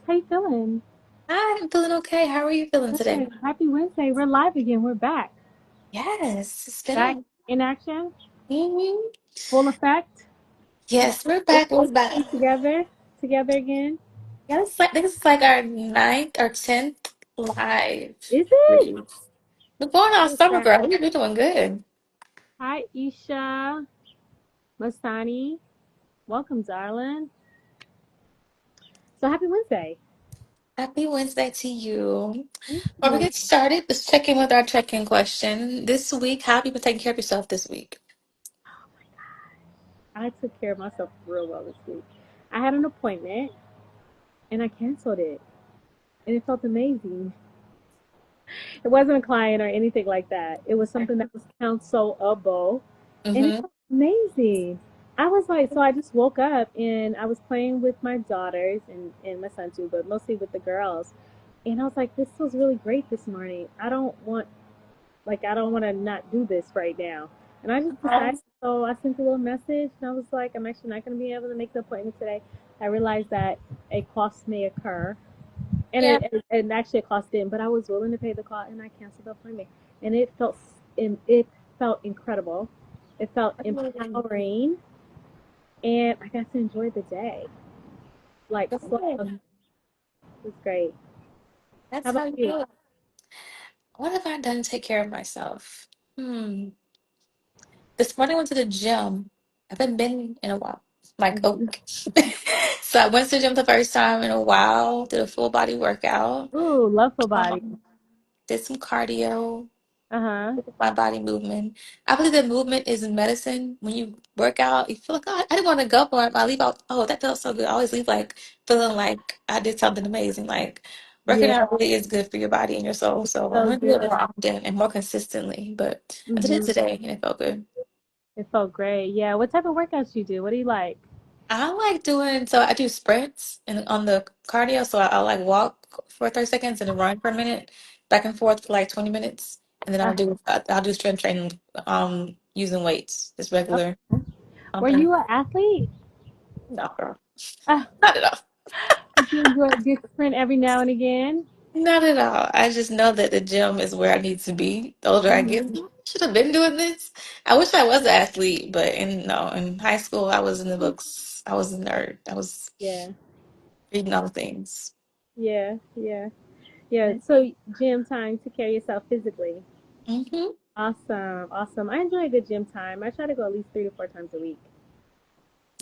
How you feeling? Hi, I'm feeling okay. How are you feeling today? Good. Happy Wednesday. We're live again. We're back. Yes, it's been Back a. in action. Mhm. Full effect. Yes, we're It's back. We're back. be together. Together again. Yes, like this is like our ninth or 10th live Is it? release. We're going on What is summer, that? girl. We're doing good. Hi, Isha. Masani. Welcome, darling. So happy Wednesday. Happy Wednesday to you. Thank Before we you. get started, let's check in with our check-in question. This week, how have you been taking care of yourself this week? Oh my gosh. I took care of myself real well this week. I had an appointment and I canceled it. And it felt amazing. It wasn't a client or anything like that. It was something that was counselable, and it Mm-hmm. felt amazing. I was like, so I just woke up and I was playing with my daughters and my son too, but mostly with the girls. And I was like, this feels really great this morning. I don't want to not do this right now. And I just decided, so I sent a little message and I was like, I'm actually not going to be able to make the appointment today. I realized that a cost may occur and Yeah. it actually cost didn't, but I was willing to pay the cost, and I canceled the appointment, and it felt incredible. It felt empowering, and I got to enjoy the day. Like slow, it Good. was great. How That's about how you you? do it. What have I done to take care of myself? This morning I went to the gym. I haven't been in a while. Like, oh. So I went to the gym the first time in a while, did a full body workout, Ooh, love for body. um, did some cardio, Uh huh. with my body movement. I believe that movement is medicine. When you work out, you feel like, oh, I didn't want to go, but I leave out, oh, that felt so good. I always leave like feeling like I did something amazing. Like working Yeah, out really is good for your body and your soul. So I'm so gonna do it good. more often and more consistently. But I did it Hmm. today and it felt good. It felt great. Yeah. What type of workouts you do? What do you like? I like doing so I do sprints and on the cardio, so I like walk for 30 seconds and then run for a minute, back and forth for like 20 minutes, and then Uh, I'll do strength training using weights, just regular were and you an athlete? no girl, Uh, not at all. did you enjoy a good sprint every now and again? Not at all. I just know that the gym is where I need to be. The older I get, Mhm. should have been doing this. I wish I was an athlete, but in high school I was in the books. I was a nerd. I was Yeah. reading all the things. Yeah, yeah, yeah. So gym time to carry yourself physically. Mm-hmm. Awesome, awesome. I enjoy a good gym time. I try to go at least 3 to 4 times a week.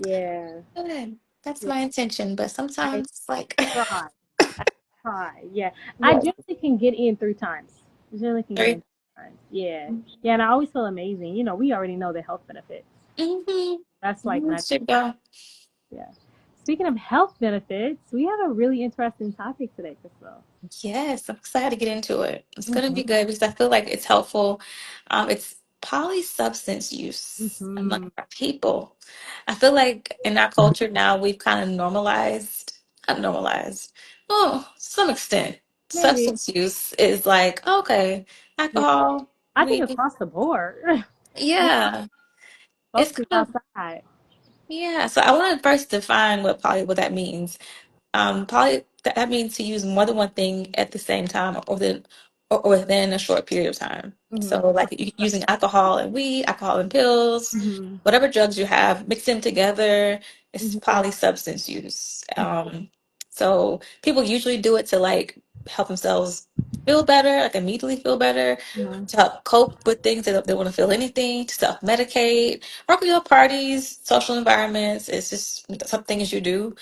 Yeah, Good. That's yeah. my intention, but I sometimes it's like, try. I try. Yeah, I yeah, generally can get in 3 times. I generally can get in three. 3 times. Yeah, yeah, and I always feel amazing. You know, we already know the health benefits. Mm-hmm. That's like Mm-hmm. not. Should go. Yeah. Speaking of health benefits, we have a really interesting topic today, Crystal. Yes, I'm excited to get into it. It's gonna Mm-hmm. be good because I feel like it's helpful. It's polysubstance use among Mm-hmm. our people. I feel like in our culture now we've kind of normalized, not normalized, well, to some extent, Maybe. substance use is like, okay, Yeah. alcohol, I think weed, across the board. yeah. It's Focus kind of outside. yeah, so I want to first define what that means. That means to use more than one thing at the same time or within a short period of time. Hmm. So like using alcohol and weed, alcohol and pills, Hmm. whatever drugs you have, mix them together. It's Hmm. polysubstance use. So people usually do it to like help themselves feel better, like immediately feel better, Hmm. to help cope with things they don't want to feel anything, to self-medicate, work with your parties, social environments. It's just some things you do.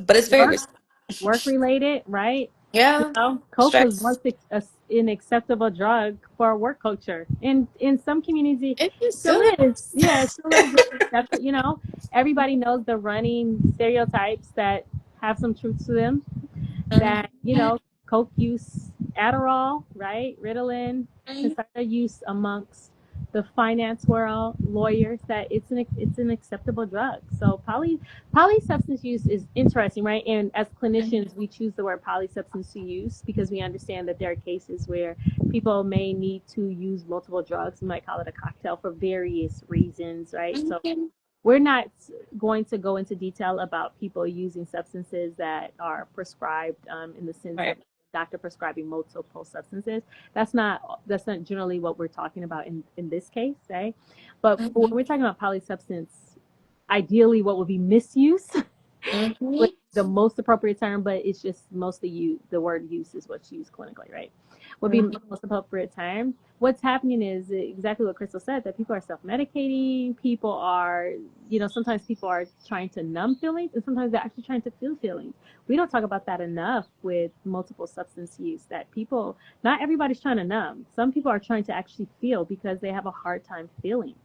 But it's very Work, risky. work related, right? You Yeah, know, coke was stress. once an acceptable drug for work culture. In some communities, It it still still is. is. Yeah, it still is. It's accepted. You know, everybody knows the running stereotypes that have some truth to them. Mhm. That coke use, Adderall, right, Ritalin, consider use amongst the finance world, lawyers, that it's an acceptable drug. So polysubstance use is interesting, right? And as clinicians, we choose the word polysubstance to use because we understand that there are cases where people may need to use multiple drugs. We might call it a cocktail for various reasons, right? So Mhm. we're not going to go into detail about people using substances that are prescribed in the sense of Right. doctor prescribing multiple substances. That's not generally what we're talking about in this case, right? But when Mm-hmm. we're talking about polysubstance, ideally, what would be misuse Mm-hmm. with the most appropriate term, but it's just mostly you. The word use is what's used clinically, right? Would be the Mm-hmm. most appropriate term. What's happening is exactly what Crystal said, that people are self-medicating. People are, sometimes people are trying to numb feelings, and sometimes they're actually trying to feel feelings. We don't talk about that enough with multiple substance use. That people, not everybody's trying to numb. Some people are trying to actually feel because they have a hard time feeling.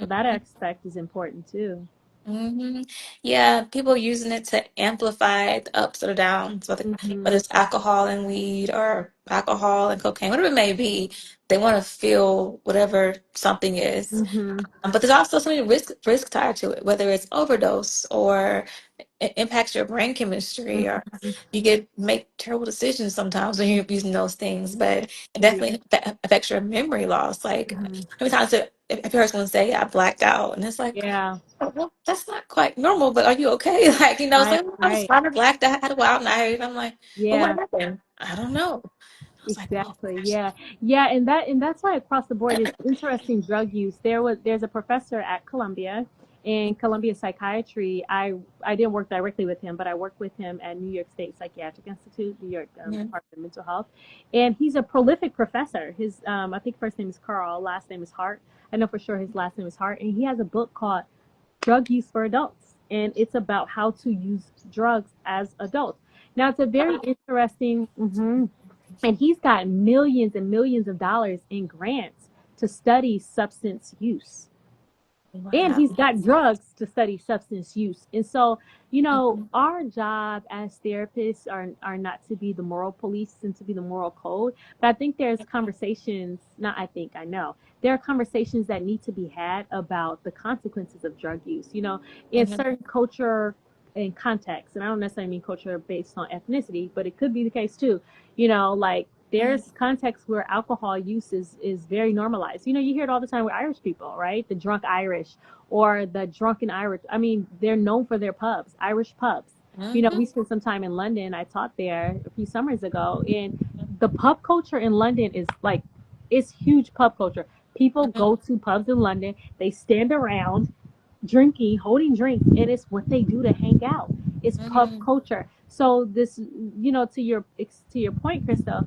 So that aspect is important too. Hmm. Yeah, people using it to amplify the ups or the downs, whether Hmm. it's alcohol and weed or alcohol and cocaine, whatever it may be, they want to feel whatever something is. Hmm. But there's also so many risk tied to it, whether it's overdose or it impacts your brain chemistry, or Hmm. you get make terrible decisions sometimes when you're using those things. But it Yeah. definitely affects your memory loss. Like how Hmm. many times if you heard someone say, "I blacked out," and it's like, Yeah. oh, well, that's not quite normal, but are you okay? Like, it's Right. like, I was Right. fine, I blacked out, I had a wild night. I'm like, well, what Yeah. happened? I don't know. I was like, oh Exactly. gosh. Yeah. Yeah. And that's why across the board it's interesting drug use. There's a professor at Columbia Psychiatry. I didn't work directly with him, but I worked with him at New York State Psychiatric Institute, New York Mhm. Department of Mental Health, and he's a prolific professor. His I think first name is Carl, last name is Hart. I know for sure his last name is Hart, and he has a book called Drug Use for Adults, and it's about how to use drugs as adults. Now it's a very interesting. And he's got millions and millions of dollars in grants to study substance use, and he's Wow. got drugs to study substance use. And so, Mhm. our job as therapists are not to be the moral police and to be the moral code. But I think there's conversations, not I think, I know, there are conversations that need to be had about the consequences of drug use. In Mhm. certain culture and context, and I don't necessarily mean culture based on ethnicity, but it could be the case too. Like there's contexts where alcohol use is very normalized. You hear it all the time with Irish people, right? The drunk Irish or the drunken Irish. I mean, they're known for their pubs, Irish pubs. We Mhm. spent some time in London. I taught there a few summers ago, and the pub culture in London is like, it's huge pub culture. People Mhm. go to pubs in London, they stand around drinking, holding drinks, and it's what they do to hang out. It's pub Mhm. culture. So this, to your point, Krista,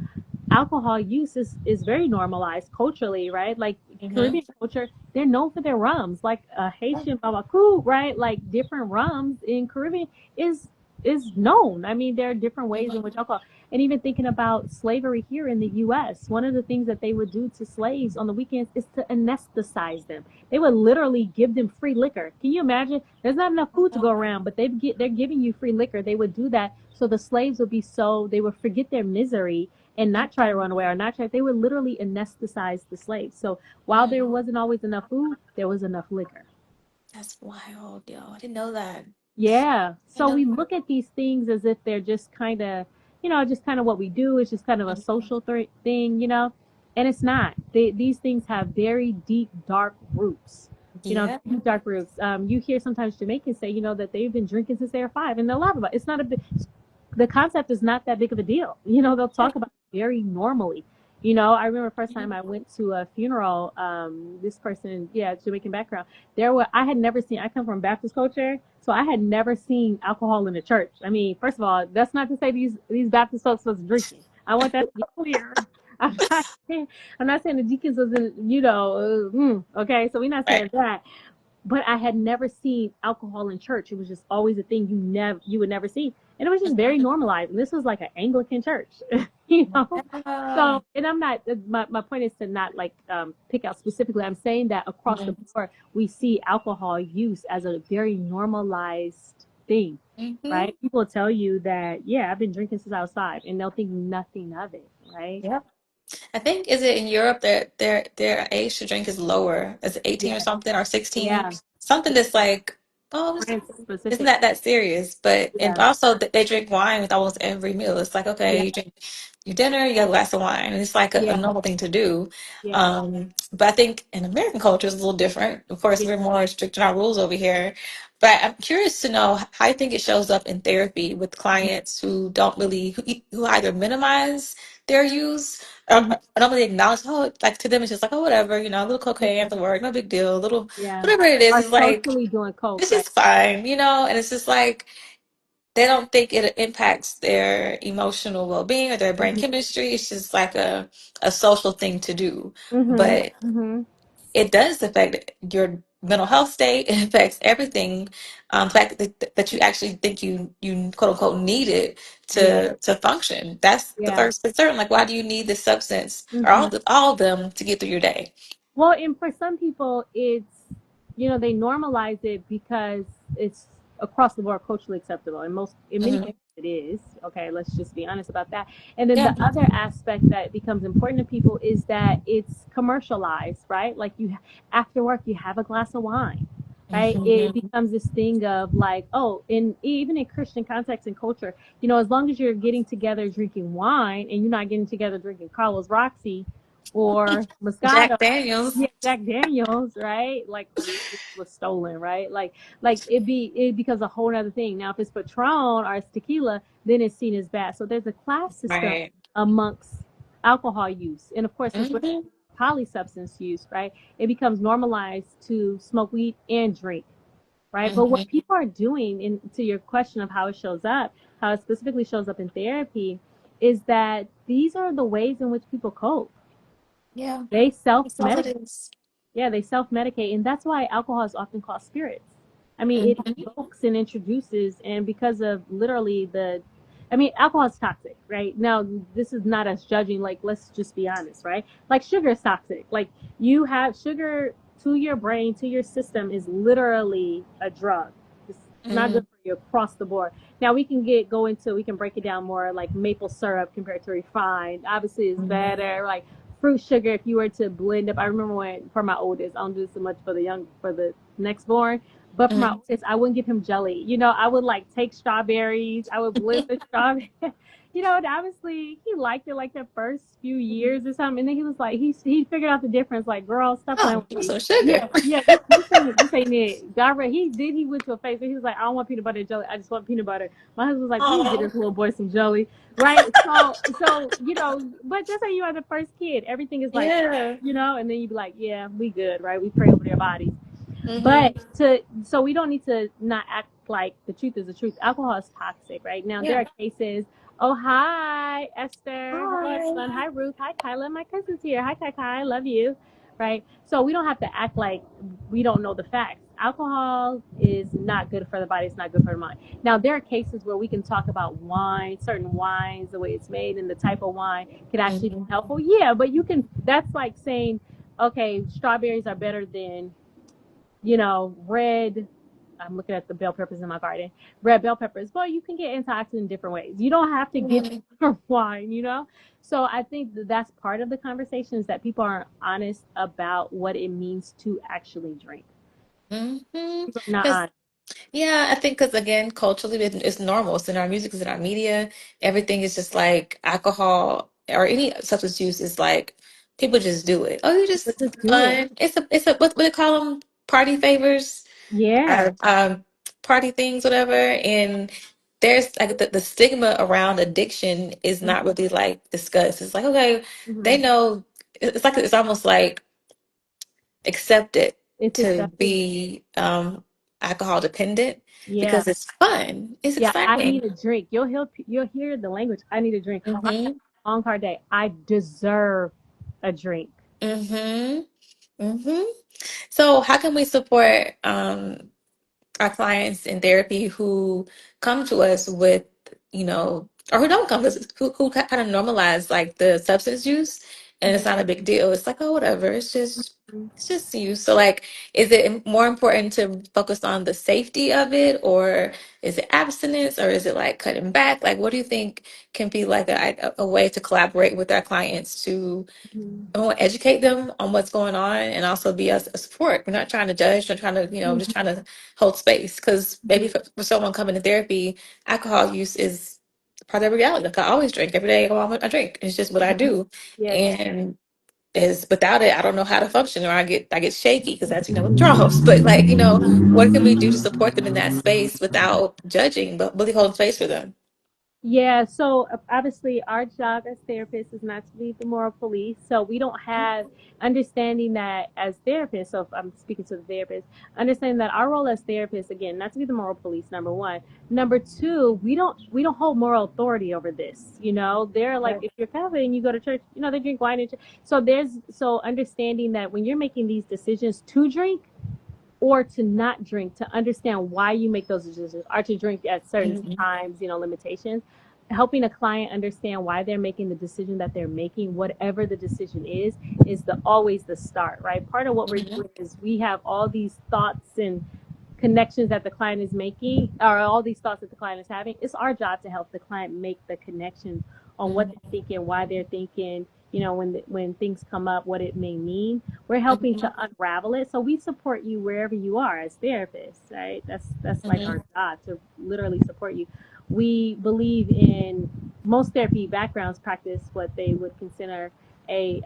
alcohol use is very normalized culturally, right? Like Mhm. Caribbean culture, they're known for their rums, like Haitian babaku, right? Like different rums in Caribbean is is known. I mean, there are different ways in Mhm. which alcohol, and even thinking about slavery here in the U.S., one of the things that they would do to slaves on the weekends is to anesthetize them. They would literally give them free liquor. Can you imagine? There's not enough food to go around, but they're giving you free liquor. They would do that so the slaves would be they would forget their misery and not try to run away or not try. They would literally anesthetize the slaves. So while there Mhm. wasn't always enough food, there was enough liquor. That's wild, yo. I didn't know that. Yeah. I So know. we look at these things as if they're just kind of, just kind of what we do. It's just kind of a social thing. And it's not. These things have very deep, dark roots. Yeah. Deep, dark roots. You hear sometimes Jamaicans say, that they've been drinking since they were 5, and they'll laugh about it. It's not a big, the concept is not that big of a deal. They'll talk about it very normally. I remember first time I went to a funeral. This person, yeah, Jamaican background. I had never seen. I come from Baptist culture, so I had never seen alcohol in the church. I mean, first of all, that's not to say these Baptist folks was drinking. I want that to be clear. I'm not saying, I'm not saying the deacons was in, okay. So we're not Right. saying that, but I had never seen alcohol in church. It was just always a thing you would never see, and it was just very normalized. And this was like an Anglican church, you know. Yeah. So, and I'm not. My point is to not like pick out specifically. I'm saying that across the Mhm. board, we see alcohol use as a very normalized thing, Mhm. right? People tell you that, yeah, I've been drinking since I was 5, and they'll think nothing of it, right? Yep. I think is it in Europe their age to drink is lower. It's 18 or Yeah, something or 16. yeah. Something that's like, oh, France it's specific. not that serious. But and Yeah, also they drink wine with almost every meal. It's like, yeah. okay, you drink. your dinner, you got a glass of wine, and it's like a Yeah, normal thing to do. yeah, But I think in American culture, it's a little different. Of course, yeah. we're more strict in our rules over here. But I'm curious to know how you think it shows up in therapy with clients who don't really, who either minimize their use or Mhm. don't really acknowledge, oh, like to them, it's just like, oh, whatever, a little Yeah, cocaine after work, no big deal, a little, yeah. whatever it is, Are it's like, socially doing coke, it's right? just fine, and it's just like, they don't think it impacts their emotional well-being or their brain Mhm. chemistry. It's just like a social thing to do. Mhm. But Mhm. it does affect your mental health state. It affects everything. The fact that you actually think you quote unquote need it Yeah, to function. That's the yeah. first concern. Like, why do you need this substance or Mhm. all of them to get through your day? Well, and for some people, they normalize it because it's across the board culturally acceptable, and in many Hmm. cases, it is. Okay, let's just be honest about that. And then Yeah. the other aspect that becomes important to people is that it's commercialized, right? Like after work, you have a glass of wine. Right, it Hmm. becomes this thing of like, oh, even in Christian context and culture, as long as you're getting together drinking wine and you're not getting together drinking Carlos Roxy or Moscato. Jack Daniels. Yeah, Jack Daniels, right? Like which was stolen, right? Like it becomes a whole other thing. Now, if it's Patron or it's tequila, then it's seen as bad. So there's a class system Right. amongst alcohol use, and of course, since we're Hmm. polysubstance use, right? It becomes normalized to smoke weed and drink, right? But what Hmm. people are doing, in to your question of how it shows up, how it specifically shows up in therapy, is that these are the ways in which people cope. Yeah. They self That's all it medicate. is. Yeah, they self medicate, and that's why alcohol is often called spirits. I mean, it Hmm. evokes and introduces, and because of literally alcohol is toxic, right? Now, this is not us judging, like, let's just be honest, right? Like, sugar is toxic. Like, you have sugar to your brain, to your system, is literally a drug. It's not Hmm. good for you across the board. Now, we can break it down more, like maple syrup compared to refined. Obviously, it's Hmm. better. Like, fruit sugar, if you were to blend up, I remember when for my oldest, I don't do this so much for the next born, but for my Hmm. oldest, I wouldn't give him jelly. I would like take strawberries, I would blend the strawberries. And obviously he liked it like the first few years or something, and then he was like, he figured out the difference. Like, girl, stop playing Oh, with give me me. some sugar. Yeah, yeah, this ain't it. God, he went to a phase where he was like, I don't want peanut butter and jelly, I just want peanut butter. My husband was like, please get Oh, this little boy some jelly, right? So, but just say you are the first kid, everything is like, yeah. and then you be like, yeah, we good, right? We pray over their bodies. Hmm. But so we don't need to not act like the truth is the truth. Alcohol is toxic, right? Now there Yeah. are cases. Oh, hi, Esther. Hello, Hi. everyone. Hi, Ruth. Hi, Kyla. My cousin's here. Hi, Kai Kai. Love you. Right? So we don't have to act like we don't know the facts. Alcohol is not good for the body. It's not good for the mind. Now there are cases where we can talk about wine, certain wines, the way it's made, and the type of wine can actually be Hmm. helpful. Yeah, but you can. That's like saying, okay, strawberries are better than red. I'm looking at the bell peppers in my garden. Red bell peppers. Well, you can get antioxidants in different ways. You don't have to get Hmm. from wine. So I think that's part of the conversation is that people aren't honest about what it means to actually drink. Hmm. People are not Because honest. yeah, I think because again, culturally, it's normal. It's in our music, it's in our media. Everything is just like alcohol or any substance use is like people just do it. Oh, you People just just do it. fun. It's a what do they call them? Party favors. Yeah. Party things, whatever. And there's like the stigma around addiction is not Mm-hmm. really like discussed. It's like, okay, they Mm-hmm. know it's like it's almost like accepted It's to accepted. be alcohol dependent Yeah. because it's fun. It's Yeah. I exciting. need a drink. You'll hear the language. I need a drink. I had Mm-hmm. a long hard day. I deserve a drink. Mm-hmm. Mm-hmm. So how can we support our clients in therapy who come to us with, or who don't come to us, who kind of normalize like the substance use, and it's not a big deal. It's like, oh, whatever. It's just use. So like, is it more important to focus on the safety of it, or is it abstinence, or is it like cutting back? Like, what do you think can be like a way to collaborate with our clients to Mm-hmm. I want to educate them on what's going on and also be a support. We're not trying to judge, we're trying to, just trying to hold space. Because maybe for someone coming to therapy, alcohol use is part of reality. Like I always drink every day. I go out, I drink. It's just what I do, Yeah. and is without it, I don't know how to function, or I get shaky because that's withdrawals. But like what can we do to support them in that space without judging, but really holding space for them? Yeah, so obviously our job as therapists is not to be the moral police. So we don't have understanding that as therapists. So if I'm speaking to the therapist, understanding that our role as therapists, again, not to be the moral police, number one. Number two, we don't hold moral authority over this. They're like Right. if you're Catholic and you go to church, they drink wine in church. So understanding that when you're making these decisions to drink or to not drink, to understand why you make those decisions, or to drink at certain Mhm. times, limitations, helping a client understand why they're making the decision that they're making, whatever the decision is always the start, right? Part of what we're Mhm. doing is we have all these thoughts and connections that the client is making, or all these thoughts that the client is having. It's our job to help the client make the connections on what Mhm. they're thinking, why they're thinking, when things come up, what it may mean. We're helping Mhm. to unravel it. So we support you wherever you are as therapists, right? That's like our Mhm. job, to literally support you. We believe in most therapy backgrounds practice what they would consider a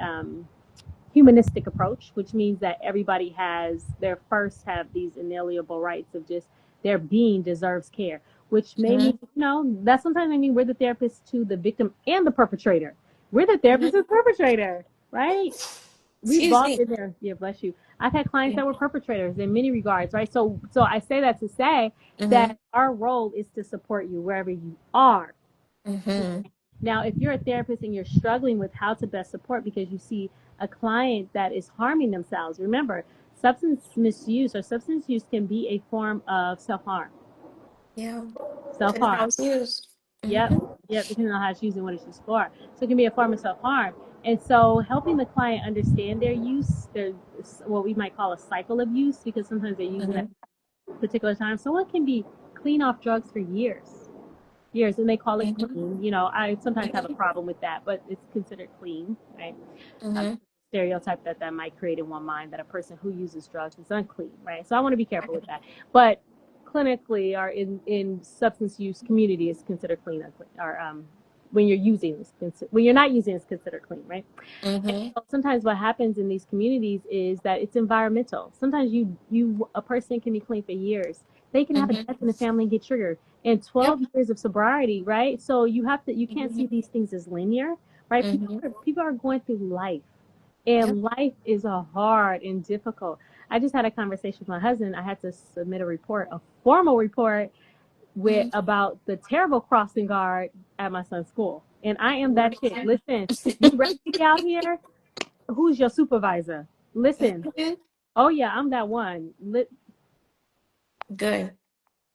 humanistic approach, which means that everybody has their first have these inalienable rights of just their being deserves care, which may Mhm. mean, that sometimes may mean we're the therapist to the victim and the perpetrator. We're the therapist Mhm. to the perpetrator, right? We've Excuse all me. been there. Yeah, bless you. I've had clients Yeah. that were perpetrators in many regards, right? So I say that to say Mhm. that our role is to support you wherever you are. Mhm. Now, if you're a therapist and you're struggling with how to best support because you see a client that is harming themselves, remember, substance misuse or substance use can be a form of self harm. Yeah. Self Depending on harm. how it's used. Yep. Mhm. Yep. Depending on how it's used and what it's used for. So it can be a form of self harm. And so helping the client understand their use, their what we might call a cycle of use, because sometimes they're using at Mhm. particular times. Someone can be clean off drugs for years, and they call it Mhm. clean. I sometimes have a Mhm. problem with that, but it's considered clean, right? Mhm. Stereotype that might create in one mind that a person who uses drugs is unclean, right? So I want to be careful with that. But clinically, or in substance use community, is considered clean, or when you're using, when you're not using, it's considered clean, right? Mhm. So sometimes what happens in these communities is that it's environmental. Sometimes a person can be clean for years. They can have a Mhm. death in the family and get triggered. And Yep. 12 years of sobriety, right? So you can't see Mhm. these things as linear, right? Mhm. People are going through life, Yep. and life is a hard and difficult. I just had a conversation with my husband. I had to submit a formal report with Mhm. about the terrible crossing guard at my son's school. And I am that chick. Mhm. Listen, you ready to be out here? Who's your supervisor? Listen. Mhm. Oh yeah, I'm that one. Good.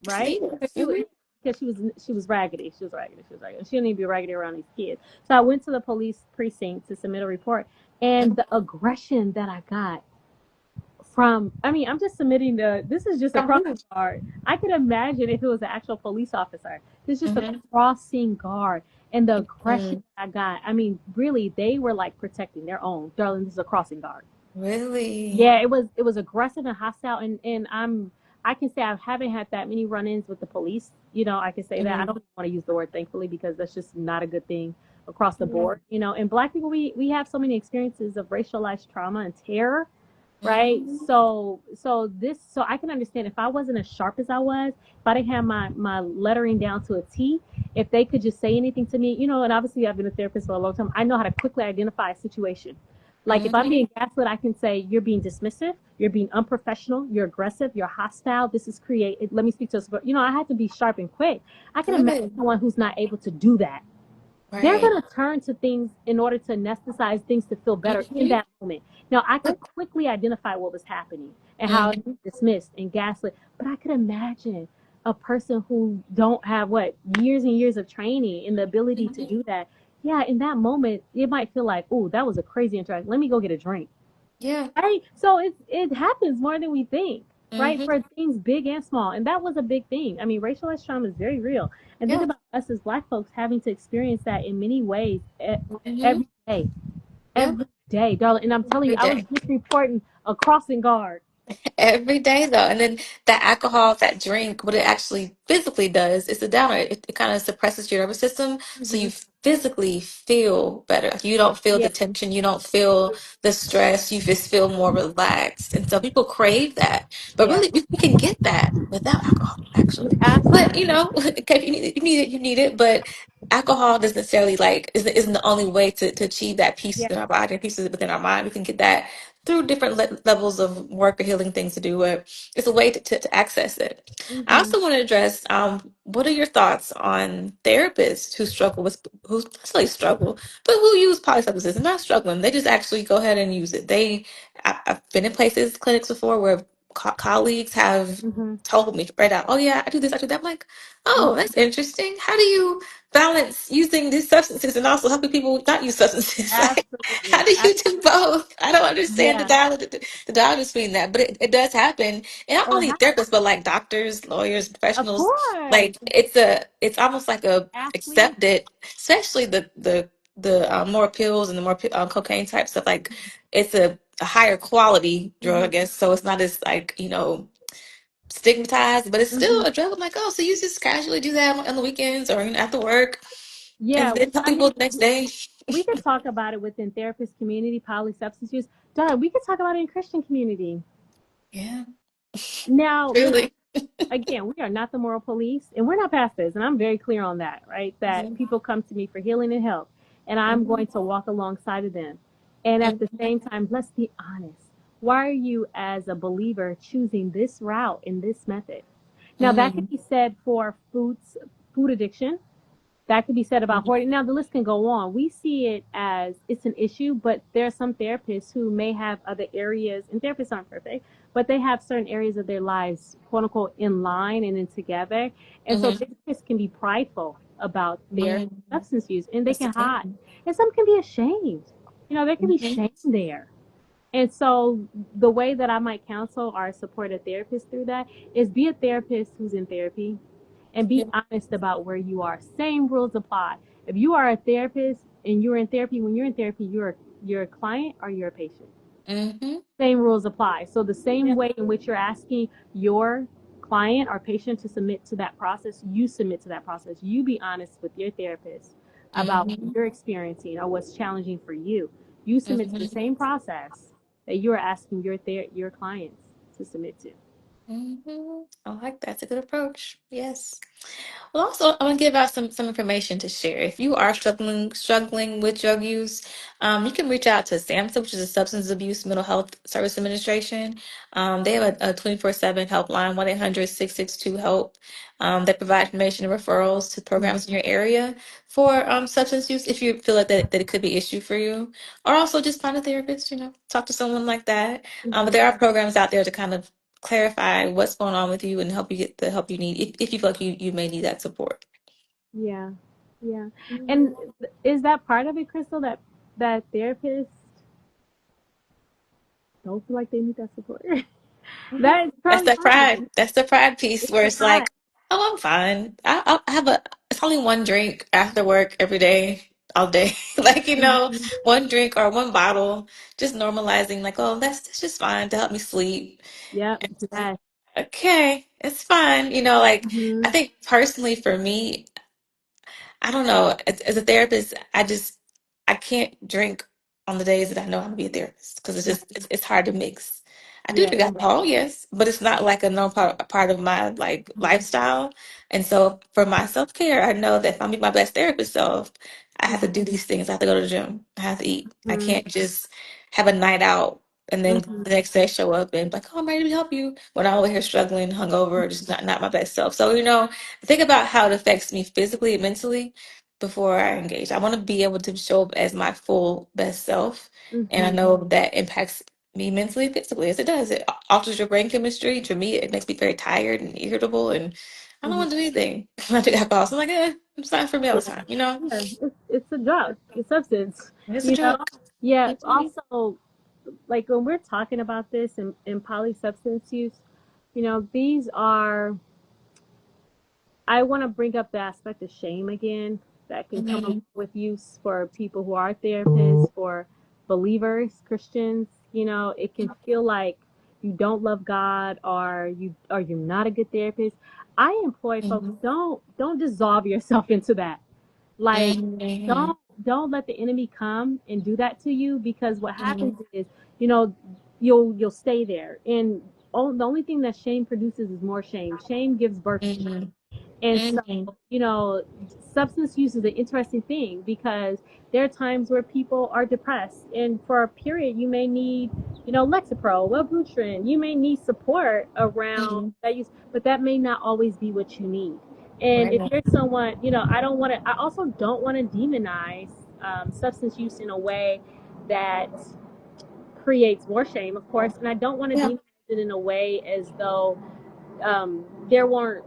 Right? See? Because Mhm. she was raggedy. She was raggedy. She was raggedy. She didn't need to be raggedy around these kids. So I went to the police precinct to submit a report, and Mhm. the aggression that I got from, I mean, I'm just submitting this is just a From crossing who? guard. I could imagine if it was an actual police officer. It's just a Mhm. crossing guard, and the aggression Mhm. I got. I mean, really, they were like protecting their own. Darling, this is a crossing guard. Really? Yeah, it was aggressive and hostile, and I can say I haven't had that many run-ins with the police. I can say that. I Mhm. don't want to use the word thankfully because that's just not a good thing across the Mhm. board. And black people, we have so many experiences of racialized trauma and terror, right? Mhm. So I can understand if I wasn't as sharp as I was, if I didn't have my lettering down to a T, if they could just say anything to me, and obviously I've been a therapist for a long time. I know how to quickly identify a situation. Like if I'm Mhm. being gaslit, I can say you're being dismissive, you're being unprofessional, you're aggressive, you're hostile. This is create. Let me speak to us. I had to be sharp and quick. I can imagine Really? someone who's not able to do that. They're Right. going to turn to things in order to anesthetize things to feel better in Mhm. that moment. Now, I could Yep. quickly identify what was happening and how it Mhm. was dismissed and gaslit, but I could imagine a person who don't have years and years of training and the ability to Mhm. do that. Yeah, in that moment, it might feel like, oh, that was a crazy interaction. Let me go get a drink. Yeah. Right? So it happens more than we think, right? Mhm. For things big and small. And that was a big thing. I mean, racialized trauma is very real. And think Yeah. about us as black folks having to experience that in many ways Mhm. every day. Yep. Every day, darling. And I'm telling you, Every I was day. just reporting a crossing guard. Every day though. And then that alcohol, that drink, what it actually physically does is a downer. It kind of suppresses your nervous system. So Hmm. you physically feel better. Like you don't feel Yeah. the tension. You don't feel the stress. You just feel more relaxed. And so people crave that. But Yeah. really, we can get that without alcohol, actually. But you Absolutely. know, okay, if you need it, you need it, you need it. But alcohol doesn't necessarily like isn't the only way to achieve that peace Yeah. within our body and peace within our mind. We can get that through different levels of work or healing things to do it. It's a way to access it. I Hmm. also want to address what are your thoughts on therapists who struggle with, who not necessarily struggle, but who use polysubstances and not struggling. They just actually go ahead and use it. I've been in places, clinics before where colleagues have Hmm. told me right out, oh yeah, I do this, I do that. I'm like, oh, Hmm. that's interesting. How do you balance using these substances and also helping people not use substances? Like, how Absolutely. do you do both? I don't understand Yeah. the dialogue between that, but it does happen. And not Oh, only therapists, but like doctors, lawyers, of professionals. course. Like it's almost like a Athletes. accepted, especially the more pills and the more cocaine type stuff. Like it's a higher quality drug, I Hmm. guess. So it's not as like stigmatized, but it's still Hmm. a drug. I'm like, oh, so you just casually do that on the weekends or after work, and Yeah. then tell I people mean, the next day. we could talk about it within therapist community, polysubstance use. Done. We could talk about it in Christian community. Yeah, Now, listen, really. again, we are not the moral police and we're not pastors. And I'm very clear on that, right? That Mhm, people come to me for healing and help, and I'm mhm, going to walk alongside of them. And at the mhm, same time, let's be honest. Why are you, as a believer, choosing this route in this method? Now, that mhm, could be said for food addiction. That could be said about mhm, hoarding. Now, the list can go on. We see it as it's an issue, but there are some therapists who may have other areas, and therapists aren't perfect, but they have certain areas of their lives, quote unquote, in line and in together. And so mhm, therapists can be prideful about their mhm. substance use and they That's the can hide. thing. And some can be ashamed. There can be Mhm, shame there. And so the way that I might counsel or support a therapist through that is be a therapist who's in therapy and be yeah, honest about where you are. Same rules apply. If you are a therapist and you're in therapy, when you're in therapy, you're a client or you're a patient. mhm, Same rules apply. So the same yeah, way in which you're asking your client or patient to submit to that process, you submit to that process. You be honest with your therapist about what mhm, you're experiencing or what's challenging for you. You submit to the mhm, same process that you're asking your clients to submit to. mhm. I like that. That's a good approach. Yes. Well, also, I want to give out some information to share. If you are struggling with drug use, you can reach out to SAMHSA, which is a Substance Abuse Mental Health Service Administration. They have a 24/7 helpline, 1-800-662-HELP. They provide information and referrals to Mhm. programs in your area for substance use if you feel like that it could be an issue for you. Or also just find a therapist, talk to someone like that. But Mhm. there are programs out there to kind of clarify what's going on with you and help you get the help you need if you feel like you may need that support. Yeah. Yeah. And Mhm. is that part of it, Crystal, that therapists don't feel like they need that support? Mhm. That is That's probably the part of it. pride. That's the pride piece It's where the it's like, pride. oh, I'm fine. I have it's only one drink after work every day, all day. Like, Mhm. one drink or one bottle, just normalizing, like, oh, that's just fine to help me sleep. Yep. And it's like, Yes. okay, it's fine. Like, I Mhm. think personally for me, I don't know. As a therapist, I can't drink on the days that I know I'm gonna be a therapist because it's hard to mix. I do Yeah. drink alcohol, yes, but it's not like a known part of my like Mhm. lifestyle. And so for my self-care, I know that if I'm being my best therapist self, I have to Mhm. do these things. I have to go to the gym. I have to eat. I Mhm. can't just have a night out and then the Mhm. next day show up and be like, oh, I'm ready to help you when I'm over here struggling, hungover, just not my best self. So, think about how it affects me physically and mentally before I engage. I want to be able to show up as my full best self. And I Mhm. know that impacts me mentally, physically, as it does. It alters your brain chemistry. To me, it makes me very tired and irritable. And I don't Mhm. want to do anything when I do alcohol. So I'm like, it's fine for me all the time, Yeah. It's a drug. It's substance. It's a You know. drug. Yeah. Mhm. Also, like when we're talking about this in polysubstance use, these are. I want to bring up the aspect of shame again that can come along Mhm. with use for people who are therapists, for believers, Christians. It can feel like you don't love God, or you're not a good therapist, I employ folks, Mhm. don't dissolve yourself into that. Like, Mhm. don't let the enemy come and do that to you, because what happens Mhm. is, you know, you'll stay there. And the only thing that shame produces is more shame. Shame gives birth to shame. Mhm. And so, Mhm. substance use is an interesting thing, because there are times where people are depressed, and for a period, you may need, Lexapro, Wellbutrin. You may need support around Mhm. that use, but that may not always be what you need. And if Right. you're someone, I don't want to. I also don't want to demonize substance use in a way that creates more shame, of course, and I don't want to Yeah. demonize it in a way as though there weren't,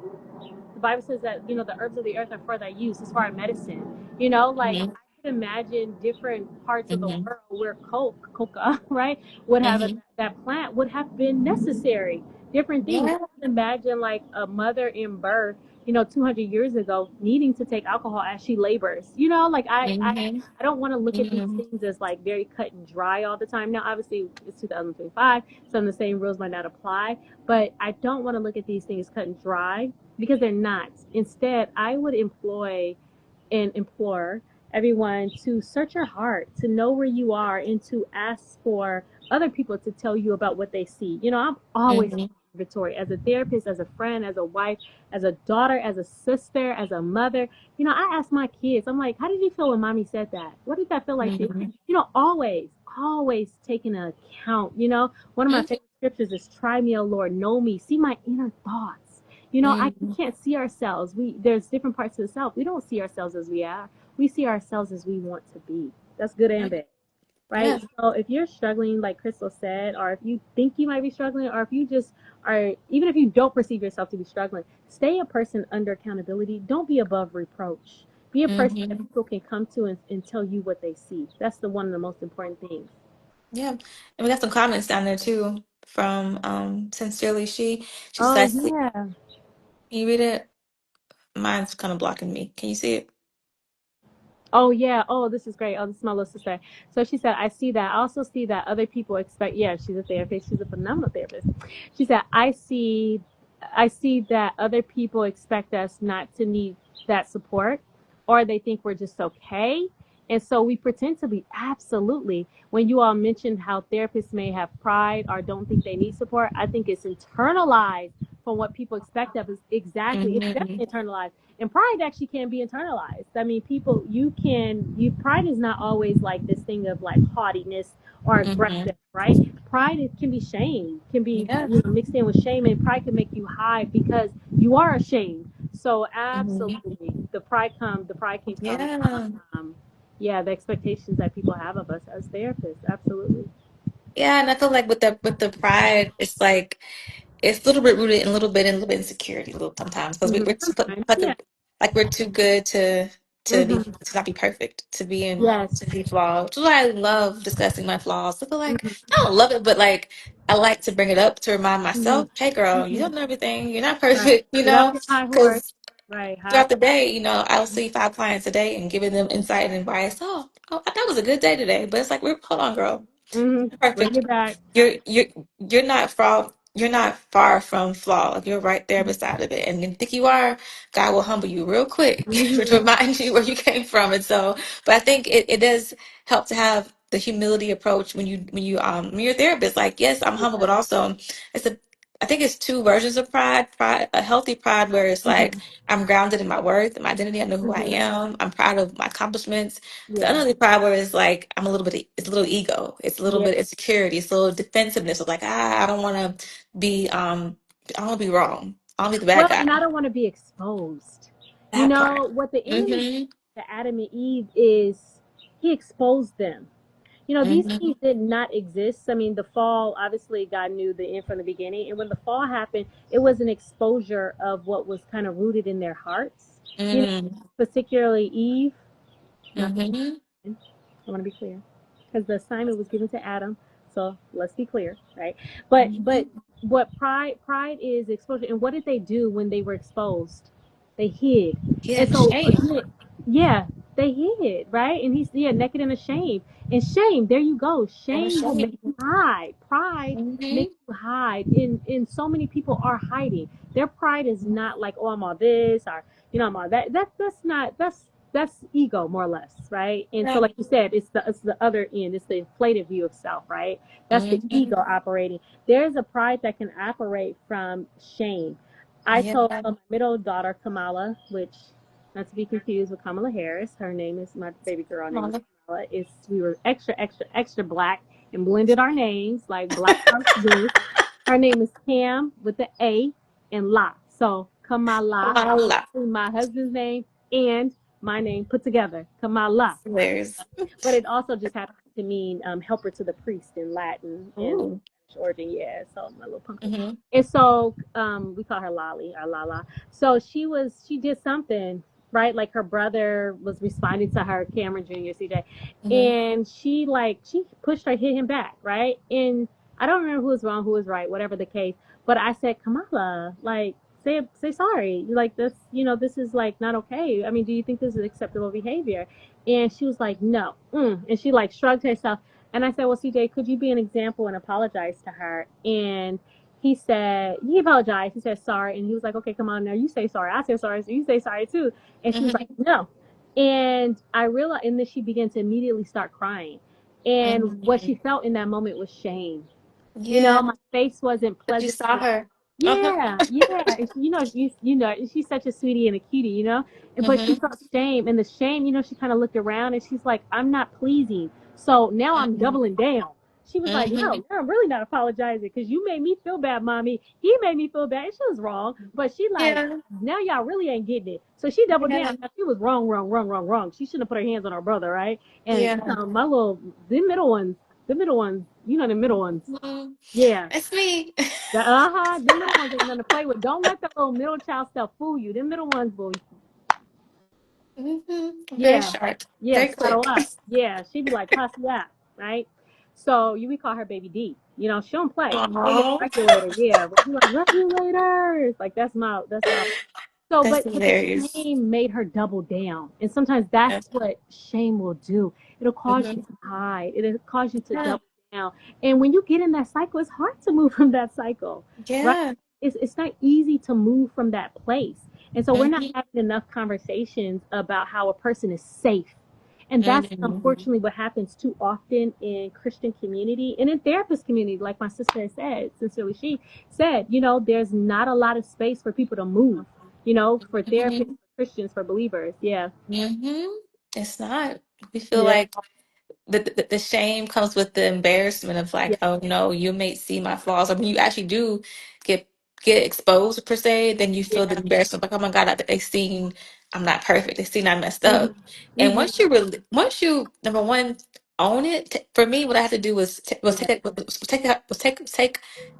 the Bible says that, the herbs of the earth are for thy use, as far as medicine. Like, I Mhm. could imagine different parts of the Mhm. world where coca, right, would have Mhm. that plant would have been necessary. Different things. Yeah. I can imagine like a mother in birth, 200 years ago, needing to take alcohol as she labors. Like Mhm. I don't want to look at these Mhm. things as like very cut and dry all the time. Now, obviously, it's 2025. Some of the same rules might not apply, but I don't want to look at these things cut and dry, because they're not. Instead, I would employ and implore everyone to search your heart, to know where you are, and to ask for other people to tell you about what they see. I'm always Mhm. inventory, as a therapist, as a friend, as a wife, as a daughter, as a sister, as a mother. I ask my kids, I'm like, how did you feel when mommy said that? What did that feel like to you? Mhm. Always taking an account. One of my Mhm. favorite scriptures is, try me, O Lord, know me, see my inner thoughts. We Mhm. can't see ourselves. There's different parts of the self. We don't see ourselves as we are. We see ourselves as we want to be. That's good and Right. bad, right? Yeah. So if you're struggling, like Crystal said, or if you think you might be struggling, or if you just are, even if you don't perceive yourself to be struggling, stay a person under accountability. Don't be above reproach. Be a person that Mhm. people can come to and tell you what they see. That's the one of the most important things. Yeah. And we got some comments down there too from Sincerely She. She Oh says, can yeah. you read it? Mine's kind of blocking me. Can you see it? Oh yeah. Oh, this is great. Oh, this is my little sister. So she said, I see that. I also see that other people expect. Yeah, she's a therapist. She's a phenomenal therapist. She said, I see that other people expect us not to need that support, or they think we're just okay. And so we pretend to be. Absolutely. When you all mentioned how therapists may have pride or don't think they need support, I think it's internalized from what people expect of us. Exactly. It's Mhm. definitely internalized. And pride actually can be internalized. I mean, people, pride is not always like this thing of like haughtiness or aggressive, Mhm. right? Pride, it can be shame, can be, Yeah. mixed in with shame, and pride can make you hide because you are ashamed. So Mhm. absolutely, the pride can come from, Yeah. yeah, the expectations that people have of us as therapists. Absolutely. Yeah, and I feel like with the pride, it's like it's a little bit rooted in a little bit insecurity, a little sometimes because we're too, Sometimes, like yeah. we're too good Hmm. to not be perfect, Yes. to be flawed. Which is why I love discussing my flaws. I feel like Hmm. I don't love it, but like I like to bring it up to remind Hmm. myself, hey girl, you Hmm. don't know everything. You're not Right. perfect, Get off your high horse. because Right. High. throughout the day, I'll see 5 clients a day and giving them insight and advice. Oh, that was a good day today. But it's like, hold on, girl. Hmm. Bring Perfect. it back. You're not far. You're not far from flawed. You're right there beside of it. And you think you are, God will humble you real quick to Hmm. remind you where you came from. And so, but I think it does help to have the humility approach when you're a therapist. Like, yes, I'm humble, but also it's a I think it's two versions of pride. Pride, a healthy pride where it's like Hmm. I'm grounded in my worth and my identity. I know who I Hmm. am. I'm proud of my accomplishments. The Yeah. unhealthy pride where it's like it's a little ego. It's a little Yeah. bit insecurity. It's a little defensiveness of like, I don't want to be I don't want to be wrong. I don't want to be the bad Well, and I guy. don't want to be exposed. That part. What the enemy did Mm-hmm. to Adam and Eve is he exposed them. These Mm-hmm. things did not exist. I mean, the fall, obviously, God knew the end from the beginning. And when the fall happened, it was an exposure of what was kind of rooted in their hearts. Mm-hmm. Particularly Eve, not the Mm-hmm. woman. I want to be clear, because the assignment was given to Adam. So let's be clear, right? But Mm-hmm. what pride is exposure. And what did they do when they were exposed? They hid. Yeah, And so shame. again, yeah, they hid, right? And he's, yeah, naked and ashamed. And shame, there you go. And Shame will make shame. you hide. Pride makes Mm-hmm. you hide. And so many people are hiding. Their pride is not like, oh, I'm all this, or I'm all that. That's not that's ego, more or less, right? And so, Yeah. like you said, it's the other end. It's the inflated view of self, right? That's the Mm-hmm. ego operating. There's a pride that can operate from shame. I Yeah. told my middle daughter Kamala, which not to be confused with Kamala Harris. Her name is, my baby girl name is Mama. Kamala. Is we were extra, extra, extra black and blended our names like Black Hearts do. Her name is Cam with the A and La. So Kamala, Mama. my husband's name and my name put together, Kamala. There's. But it also just happens to mean helper to the priest in Latin and Ooh. Spanish origin. Yeah, so my little pumpkin. Mm-hmm. And so we call her Lolly or Lala. So she did something, right? Like her brother was responding to her, Cameron Jr., CJ, Mm-hmm. and she pushed her, hit him back, right? And I don't remember who was wrong, who was right, whatever the case. But I said, Kamala, like, say sorry. Like, this is like not okay. I mean, do you think this is acceptable behavior? And she was like, no. And she like shrugged herself. And I said, well, CJ, could you be an example and apologize to her? And he apologized. He said sorry. And he was like, okay, come on now. You say sorry. I said sorry. So you say sorry too. And she was like, Mm-hmm. no. And I realized, and then she began to immediately start crying. And what Mm-hmm. she felt in that moment was shame. Yeah. My face wasn't But you pleasant. saw her. Uh-huh. Yeah, yeah. And she's such a sweetie and a cutie, but she Mm-hmm. felt shame, and the shame, she kind of looked around and she's like, I'm not pleasing. So now I'm Mm-hmm. doubling down. She was like, Mm-hmm. no, I'm really not apologizing because you made me feel bad, mommy. He made me feel bad. And she was wrong, but she like, Yeah. now y'all really ain't getting it. So she doubled down. Yeah. Now, she was wrong, wrong, wrong, wrong, wrong. She shouldn't have put her hands on her brother, right? And Yeah. the middle ones, the middle ones. Mm-hmm. Yeah. It's me. The middle ones ain't nothing to play with. Don't let the little middle child stuff fool you. Them middle ones will, Mm-hmm. Very yeah, sharp. yeah, Very settle quick. up. Yeah, she'd be like, cuss you out, right? So we call her Baby D. She don't play. Baby Oh, regulator, yeah. But she like regulators. Like that's my. So, that's but the hilarious. shame made her double down, and sometimes Yeah. that's what shame will do. It'll cause you Mm-hmm. to hide. It'll cause you to Yeah. double down, and when you get in that cycle, it's hard to move from that cycle, right? Yeah. It's not easy to move from that place, and so we're not Mm-hmm. having enough conversations about how a person is safe. And that's Mm-hmm. unfortunately what happens too often in Christian community and in therapist community, like my sister has said, sincerely, she said, there's not a lot of space for people to move, for therapists, Mm-hmm. for Christians, for believers. Yeah. Mm-hmm. It's not. We feel Yeah. like the shame comes with the embarrassment of Yeah. like, oh no, you may see my flaws. Or when you actually do get get exposed per se, then you feel the Yeah. embarrassment like, oh my God, they seen I'm not perfect. They seen I messed Hmm. up. And Hmm. once you number one own it, for me, what I had to do was Yeah.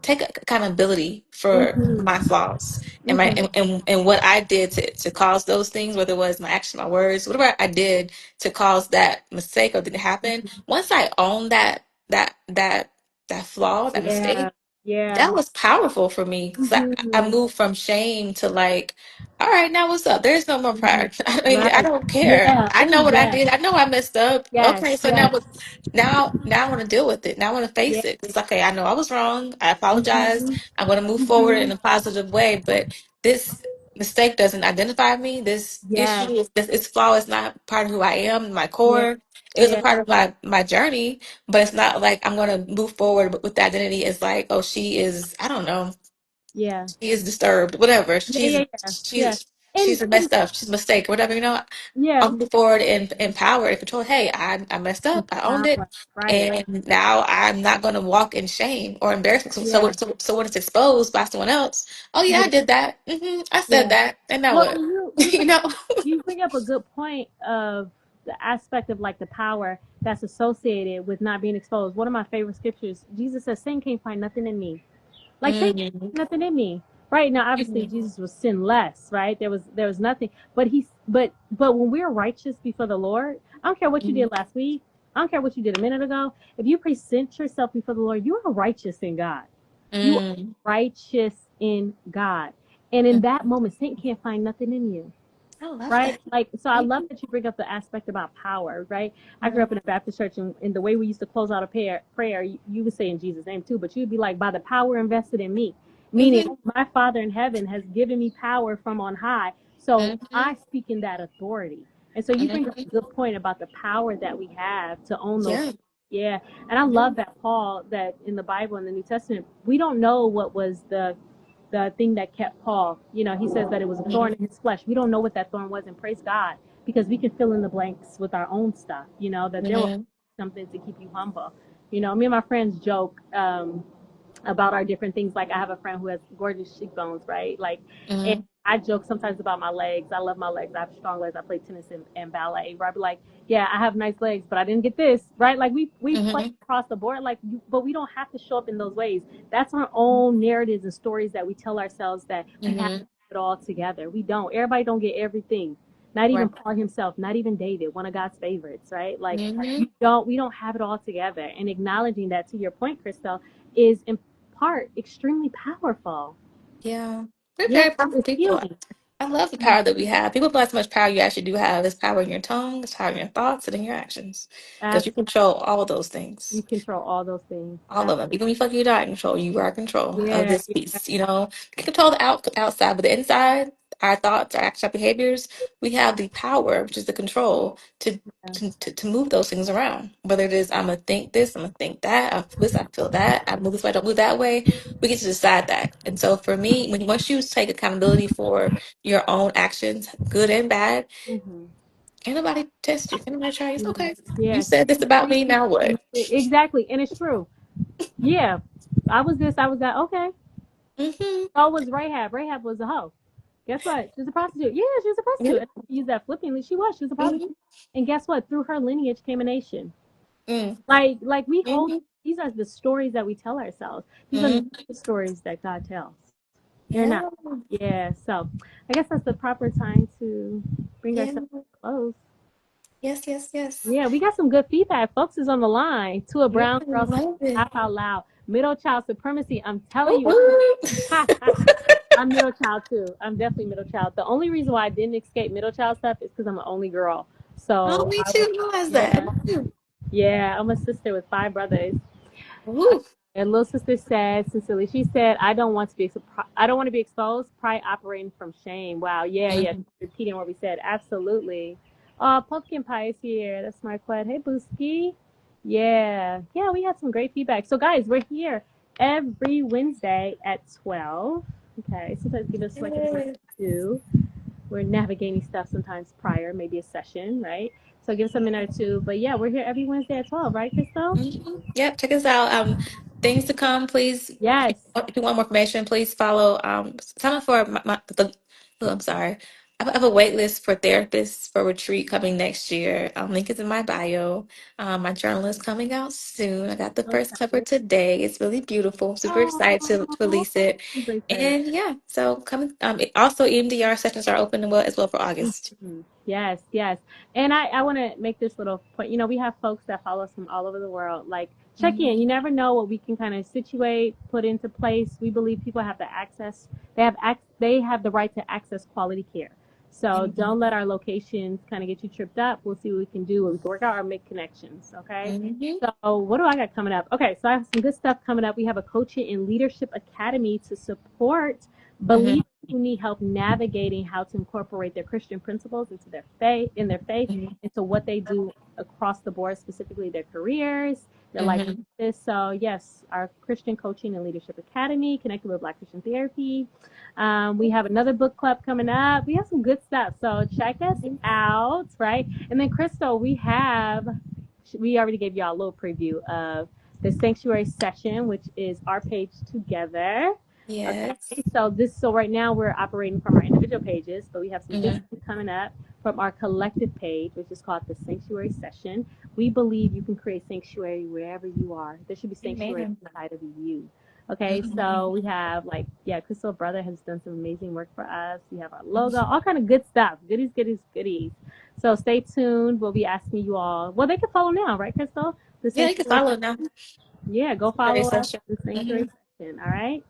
take accountability for Hmm. my flaws and my Hmm. and what I did to cause those things, whether it was my action, my words, whatever I did to cause that mistake or didn't happen. Once I owned that flaw, that Yeah. mistake, Yeah. that was powerful for me because I Hmm. moved from shame to like, all right, now what's up? There's no more Hmm. pride. I mean, I Right. don't care. Yeah. I know Oh, what I yes. did. I know I messed up. Yes. Okay, so Yes. now I want to deal with it. Now I want to face Yes. it. It's okay. I know I was wrong. I apologize. Hmm. I'm going to move forward Hmm. in a positive way. But this mistake doesn't identify me. This Yes. issue, this flaw is not part of who I am, my Yeah. core. It was a Yeah. part of my journey, but it's not like I'm going to move forward with the identity. It's like, oh, she is, I don't know, Yeah. she is disturbed, whatever. Yeah. Yeah. Yeah. Yeah. She's And a messed up. She's a mistake, whatever. yeah. I'll move forward and empowered and control. Hey, I messed up. I owned it, Right. and now I'm not going to walk in shame or embarrassment. Yeah. So when it's exposed by someone else, oh yeah, Yeah. I did that. I said Yeah. that, and now Well, what? and you you bring know? you bring up a good point of the aspect of like the power that's associated with not being exposed. One of my favorite scriptures, Jesus says, "Sin can't find nothing in me." Like sin can't Mm-hmm. find nothing in me. Right now, obviously, Jesus was sinless. Right? There was nothing. But when we're righteous before the Lord, I don't care what you did last week. I don't care what you did a minute ago. If you present yourself before the Lord, you are righteous in God. You are Mm-hmm. righteous in God. And in that moment, Satan can't find nothing in you. I love right? that. Like, so I love Mhm, that you bring up the aspect about power, right? I grew mhm, up in a Baptist church, and the way we used to close out a prayer, you would say in Jesus' name too, but you'd be like, by the power invested in me, meaning mhm, my Father in heaven has given me power from on high. So I mhm, speak in that authority. And so you bring up a mhm. good point about the power that we have to own those Yeah. things. Yeah. And I Mhm, love that Paul, that in the Bible, in the New Testament, we don't know what was the thing that kept Paul. You know, he says that it was a thorn mhm, in his flesh. We don't know what that thorn was, and praise God, because we can fill in the blanks with our own stuff. You know, that there will be mhm, something to keep you humble. You know, me and my friends joke about our different things. Like I have a friend who has gorgeous cheekbones, right? Like, and mhm, I joke sometimes about my legs. I love my legs. I have strong legs. I play tennis and ballet. Where I be like, yeah, I have nice legs, but I didn't get this, right? Like we play mhm, across the board, like, but we don't have to show up in those ways. That's our own narratives and stories that we tell ourselves that we have mhm. it all together. We don't. Everybody don't get everything. Not even Right. Paul himself, not even David, one of God's favorites, right? Like Mhm. we don't have it all together. And acknowledging that, to your point, Crystal, is in part extremely powerful. Yeah. We're Yeah, very powerful it's people. healing. I love the power that we have. People realize how much power you actually do have. There's power in your tongue, there's power in your thoughts, and in your actions. Because you Absolutely. control all of those things. You control all those things. All of them. Even when you fuck you die in control, you are in control of Yeah, this piece. You know, we can control the outside, but the inside, our thoughts, our actions, our behaviors, we have the power, which is the control, yeah. to move those things around. Whether it is I'm gonna think this, I'm gonna think that, I feel this, I feel that, I move this way, I don't move that way. We get to decide that. And so for me, when once you take accountability for your own actions, good and bad, Mm-hmm. can't nobody test you. Can't nobody try you. It's Yeah, okay. You yeah. said this about me, now what? Exactly, and it's true. Yeah, I was this, I was that. Okay, Mm-hmm. so was Rahab. Rahab was a hoe. Guess what? She's a prostitute. Yeah, she's a Yeah. prostitute. And I use that flippantly. She was. She was a Mm-hmm. prostitute. And guess what? Through her lineage came a nation. Mm-hmm. Like we hold. These are the stories that we tell ourselves. These are not Mm-hmm. the stories that God tells. They're not. Yeah. Yeah. So I guess that's the proper time to bring Yeah. ourselves to close. Yes, yes, yes. Yeah, we got some good feedback. Folks is on the line. To a Yeah, brown I girl said, love it. laugh out loud. Middle child supremacy. I'm telling Woo you, woo. I'm middle child too. I'm definitely middle child. The only reason why I didn't escape middle child stuff is because I'm an only girl. Oh, So me I was, too. Who has that? yeah, Me too. yeah. I'm a sister with five brothers. Woo. And little sister said, sincerely, she said, I don't want to be exposed. Pride operating from shame. Wow. Yeah, yeah. Mhm. Repeating what we said. Absolutely. Pumpkin pie is here. That's my quad. Hey, Booski. Yeah, yeah. We had some great feedback. So, guys, we're here every Wednesday at 12. Okay. Sometimes give us like a minute Yay. or two. We're navigating stuff sometimes prior, maybe a session, right? So give us a minute or two. But yeah, we're here every Wednesday at 12, right, Crystal? Mhm. Yep, check us out. Things to come, please. Yes. If you want more information, please follow. Sign up for oh, I'm sorry. I have a wait list for therapists for retreat coming next year. Link is in my bio. My journal is coming out soon. I got the first cover Okay. today. It's really beautiful. Super excited to Oh, release it. very And yeah, so coming. Also EMDR sessions are open as well for August. Mhm. Yes, yes. And I want to make this little point. You know, we have folks that follow us from all over the world. Like, check Mhm, in. You never know what we can kind of situate, put into place. We believe people have the access. They have the right to access quality care. So mhm, don't let our locations kind of get you tripped up. We'll see what we can do. What we can work out or make connections. Okay. mhm, So what do I got coming up? Okay, so I have some good stuff coming up. We have a coaching and leadership academy to support mhm, believers who need help navigating how to incorporate their Christian principles into their faith, mhm, into what they do across the board, specifically their careers, their life mhm. purpose. So yes, our Christian Coaching and Leadership Academy, connected with Black Christian Therapy. We have another book club coming up. We have some good stuff. So check us out, right? And then Crystal, we already gave y'all a little preview of the sanctuary session, which is our page together. Okay, Yes. so right now we're operating from our individual pages, but we have some good Mhm. stuff coming up from our collective page, which is called the Sanctuary Session. We believe you can create sanctuary wherever you are. There should be sanctuary Amen. inside of you. Okay, Mhm. so we have Crystal Brother has done some amazing work for us. We have our logo, all kind of good stuff, goodies, goodies, goodies. So stay tuned. We'll be asking you all. Well, they can follow now, right, Crystal? The Yeah, you can Sanctuary follow now. Session. Yeah, go Very follow us. session. The Hmm. Sanctuary Session. All right.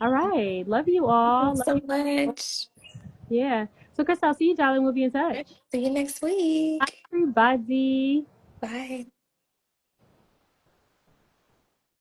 All right. Love you Thank you all. Love so you. much. Yeah. So, Chris, I'll see you, darling. We'll be in Right. touch. See you next Bye, week. everybody. Bye.